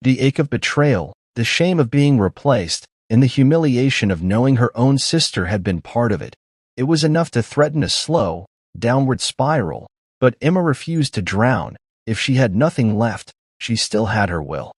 The ache of betrayal, the shame of being replaced, and the humiliation of knowing her own sister had been part of it. It was enough to threaten a slow, downward spiral, but Emma refused to drown. If she had nothing left, she still had her will.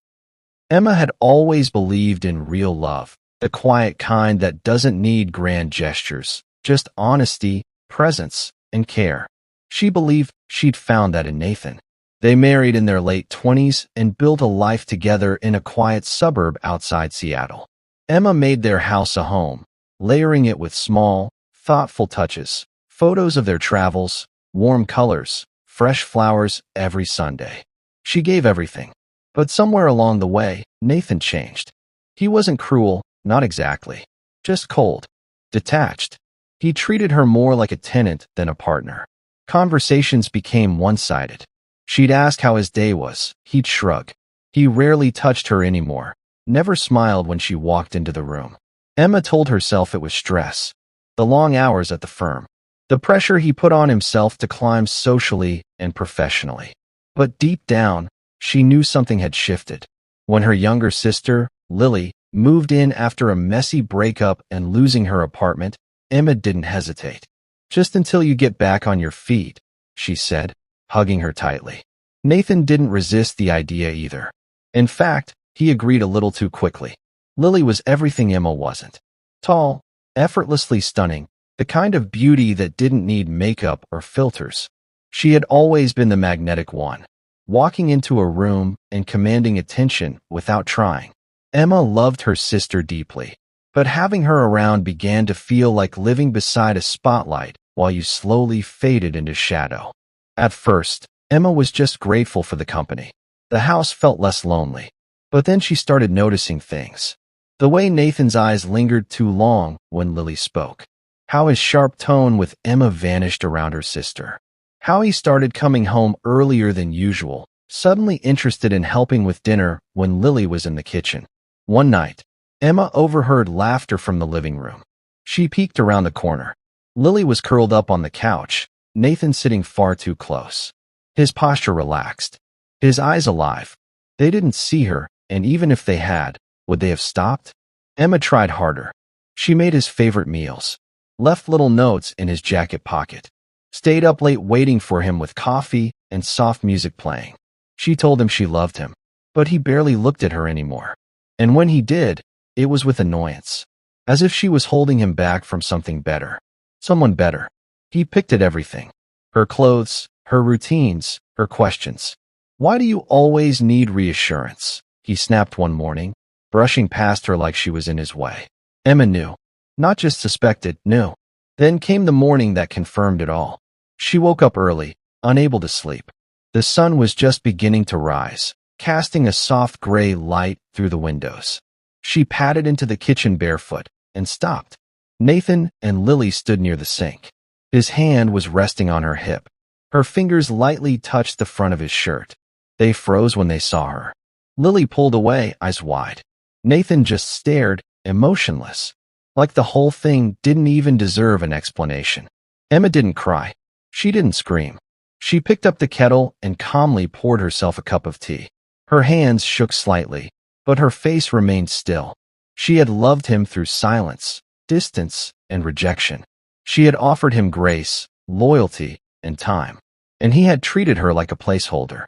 Emma had always believed in real love, the quiet kind that doesn't need grand gestures, just honesty, presence, and care. She believed she'd found that in Nathan. They married in their late 20s and built a life together in a quiet suburb outside Seattle. Emma made their house a home, layering it with small, thoughtful touches, photos of their travels, warm colors, fresh flowers every Sunday. She gave everything. But somewhere along the way, Nathan changed. He wasn't cruel, not exactly. Just cold. Detached. He treated her more like a tenant than a partner. Conversations became one-sided. She'd ask how his day was. He'd shrug. He rarely touched her anymore. Never smiled when she walked into the room. Emma told herself it was stress. The long hours at the firm. The pressure he put on himself to climb socially and professionally. But deep down, she knew something had shifted. When her younger sister, Lily, moved in after a messy breakup and losing her apartment, Emma didn't hesitate. "Just until you get back on your feet," she said, hugging her tightly. Nathan didn't resist the idea either. In fact, he agreed a little too quickly. Lily was everything Emma wasn't. Tall, effortlessly stunning, the kind of beauty that didn't need makeup or filters. She had always been the magnetic one, walking into a room and commanding attention without trying. Emma loved her sister deeply, but having her around began to feel like living beside a spotlight while you slowly faded into shadow. At first, Emma was just grateful for the company. The house felt less lonely. But then she started noticing things. The way Nathan's eyes lingered too long when Lily spoke. How his sharp tone with Emma vanished around her sister. How he started coming home earlier than usual, suddenly interested in helping with dinner when Lily was in the kitchen. One night, Emma overheard laughter from the living room. She peeked around the corner. Lily was curled up on the couch, Nathan sitting far too close. His posture relaxed, his eyes alive. They didn't see her, and even if they had, would they have stopped? Emma tried harder. She made his favorite meals, left little notes in his jacket pocket, stayed up late waiting for him with coffee and soft music playing. She told him she loved him, but he barely looked at her anymore. And when he did, it was with annoyance, as if she was holding him back from something better. Someone better. He picked at everything. Her clothes, her routines, her questions. "Why do you always need reassurance?" he snapped one morning, brushing past her like she was in his way. Emma knew. Not just suspected, knew. Then came the morning that confirmed it all. She woke up early, unable to sleep. The sun was just beginning to rise, casting a soft gray light through the windows. She padded into the kitchen barefoot and stopped. Nathan and Lily stood near the sink. His hand was resting on her hip. Her fingers lightly touched the front of his shirt. They froze when they saw her. Lily pulled away, eyes wide. Nathan just stared, emotionless, like the whole thing didn't even deserve an explanation. Emma didn't cry. She didn't scream. She picked up the kettle and calmly poured herself a cup of tea. Her hands shook slightly, but her face remained still. She had loved him through silence, distance, and rejection. She had offered him grace, loyalty, and time, and he had treated her like a placeholder.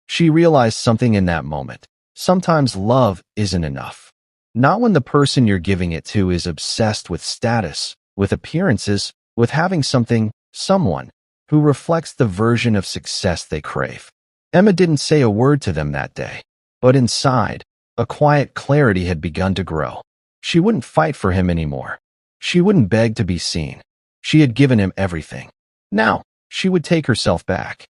She realized something in that moment. Sometimes love isn't enough. Not when the person you're giving it to is obsessed with status, with appearances, with having something, someone, who reflects the version of success they crave. Emma didn't say a word to them that day, but inside, a quiet clarity had begun to grow. She wouldn't fight for him anymore. She wouldn't beg to be seen. She had given him everything. Now, she would take herself back.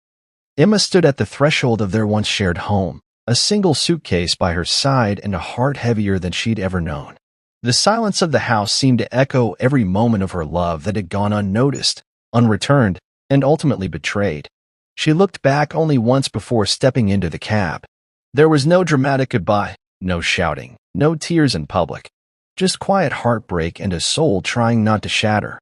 Emma stood at the threshold of their once shared home, a single suitcase by her side and a heart heavier than she'd ever known. The silence of the house seemed to echo every moment of her love that had gone unnoticed, unreturned, and ultimately betrayed. She looked back only once before stepping into the cab. There was no dramatic goodbye, no shouting, no tears in public, just quiet heartbreak and a soul trying not to shatter.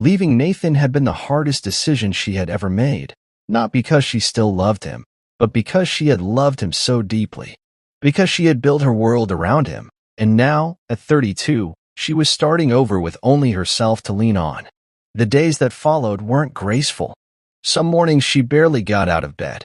Leaving Nathan had been the hardest decision she had ever made, not because she still loved him, but because she had loved him so deeply. because she had built her world around him, and now, at 32, she was starting over with only herself to lean on. The days that followed weren't graceful. Some mornings she barely got out of bed.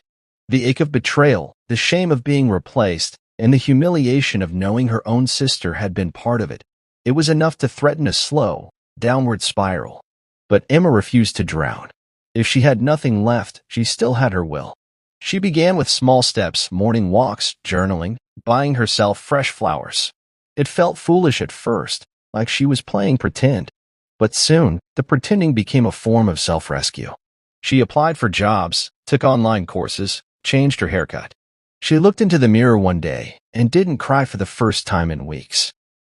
The ache of betrayal, the shame of being replaced, and the humiliation of knowing her own sister had been part of it. It was enough to threaten a slow, downward spiral. But Emma refused to drown. If she had nothing left, she still had her will. She began with small steps, morning walks, journaling, buying herself fresh flowers. It felt foolish at first, like she was playing pretend. But soon, the pretending became a form of self-rescue. She applied for jobs, took online courses, changed her haircut. She looked into the mirror one day and didn't cry for the first time in weeks.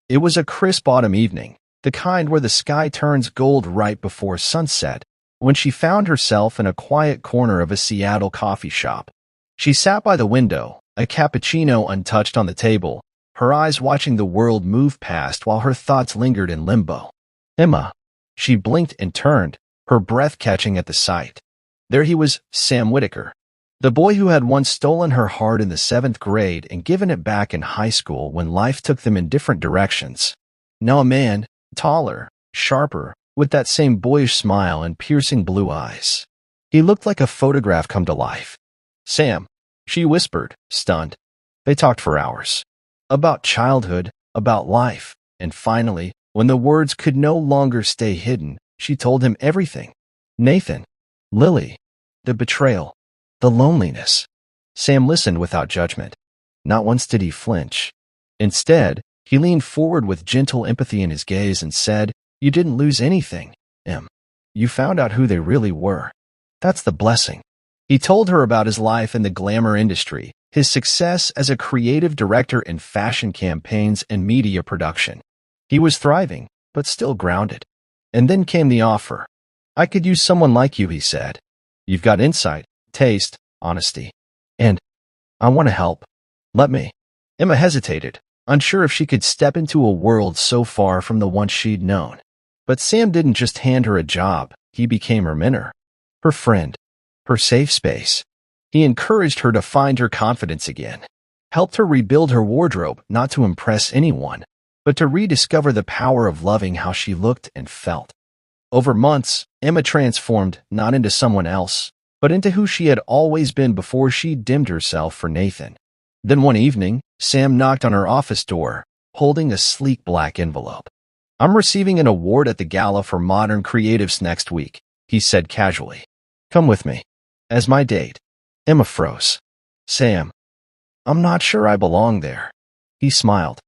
It was a crisp autumn evening, the kind where the sky turns gold right before sunset, when she found herself in a quiet corner of a Seattle coffee shop. She sat by the window, a cappuccino untouched on the table, her eyes watching the world move past while her thoughts lingered in limbo. Emma. She blinked and turned, her breath catching at the sight. There he was, Sam Whitaker, the boy who had once stolen her heart in the 7th grade and given it back in high school when life took them in different directions. Now a man, taller, sharper, with that same boyish smile and piercing blue eyes. He looked like a photograph come to life. Sam, she whispered, stunned. They talked for hours. About childhood, about life, and finally, when the words could no longer stay hidden, she told him everything. Nathan, Lily, the betrayal, the loneliness. Sam listened without judgment. Not once did he flinch. Instead, he leaned forward with gentle empathy in his gaze and said, "You didn't lose anything, Em. You found out who they really were. That's the blessing." He told her about his life in the glamour industry, his success as a creative director in fashion campaigns and media production. He was thriving, but still grounded. And then came the offer. "I could use someone like you," he said. "You've got insight, taste, honesty. And I want to help. Let me." Emma hesitated, unsure if she could step into a world so far from the one she'd known. But Sam didn't just hand her a job, he became her mentor, her friend, her safe space. He encouraged her to find her confidence again, helped her rebuild her wardrobe not to impress anyone, but to rediscover the power of loving how she looked and felt. Over months, Emma transformed not into someone else, but into who she had always been before she dimmed herself for Nathan. Then one evening, Sam knocked on her office door, holding a sleek black envelope. "I'm receiving an award at the Gala for Modern Creatives next week," he said casually. "Come with me." As my date. Emma froze. "Sam, I'm not sure I belong there." He smiled.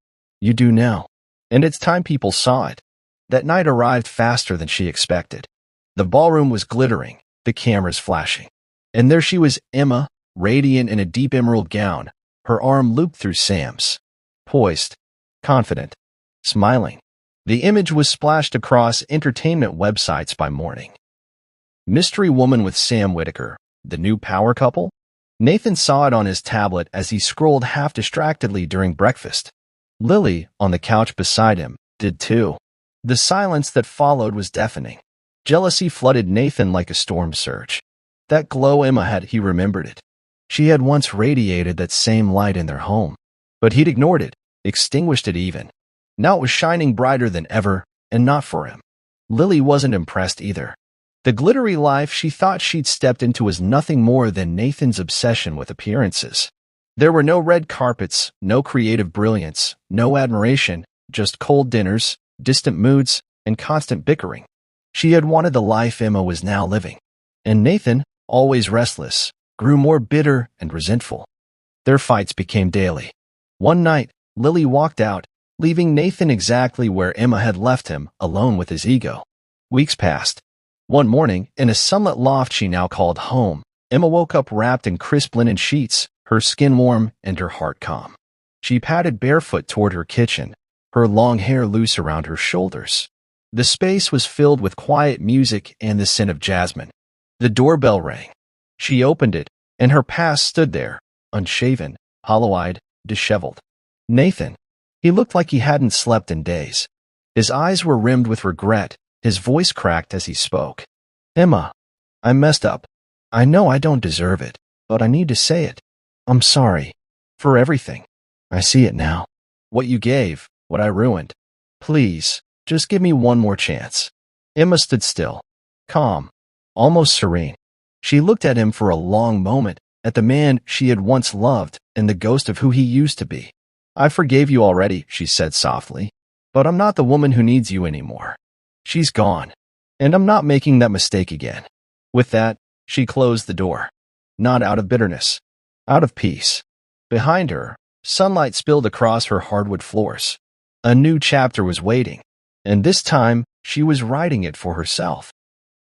"You do now. And it's time people saw it." That night arrived faster than she expected. The ballroom was glittering, the cameras flashing. And there she was, Emma, radiant in a deep emerald gown, her arm looped through Sam's. Poised, confident, smiling. The image was splashed across entertainment websites by morning. Mystery Woman with Sam Whitaker, the new power couple? Nathan saw it on his tablet as he scrolled half-distractedly during breakfast. Lily, on the couch beside him, did too. The silence that followed was deafening. Jealousy flooded Nathan like a storm surge. That glow Emma had, he remembered it. She had once radiated that same light in their home. But he'd ignored it, extinguished it even. Now it was shining brighter than ever, and not for him. Lily wasn't impressed either. The glittery life she thought she'd stepped into was nothing more than Nathan's obsession with appearances. There were no red carpets, no creative brilliance, no admiration, just cold dinners, distant moods, and constant bickering. She had wanted the life Emma was now living. And Nathan, always restless, grew more bitter and resentful. Their fights became daily. One night, Lily walked out, leaving Nathan exactly where Emma had left him, alone with his ego. Weeks passed. One morning, in a sunlit loft she now called home, Emma woke up wrapped in crisp linen sheets, her skin warm and her heart calm. She padded barefoot toward her kitchen, her long hair loose around her shoulders. The space was filled with quiet music and the scent of jasmine. The doorbell rang. She opened it, and her past stood there, unshaven, hollow-eyed, disheveled. Nathan. He looked like he hadn't slept in days. His eyes were rimmed with regret, his voice cracked as he spoke. "Emma, I messed up. I know I don't deserve it, but I need to say it. I'm sorry. For everything. I see it now. What you gave, what I ruined. Please, just give me one more chance. Emma stood still, calm, almost serene. She looked at him for a long moment, at the man she had once loved and the ghost of who he used to be. I forgave you already, she said softly, but I'm not the woman who needs you anymore. She's gone, and I'm not making that mistake again. With that, she closed the door. Not out of bitterness, out of peace. Behind her, sunlight spilled across her hardwood floors. A new chapter was waiting, and this time she was writing it for herself.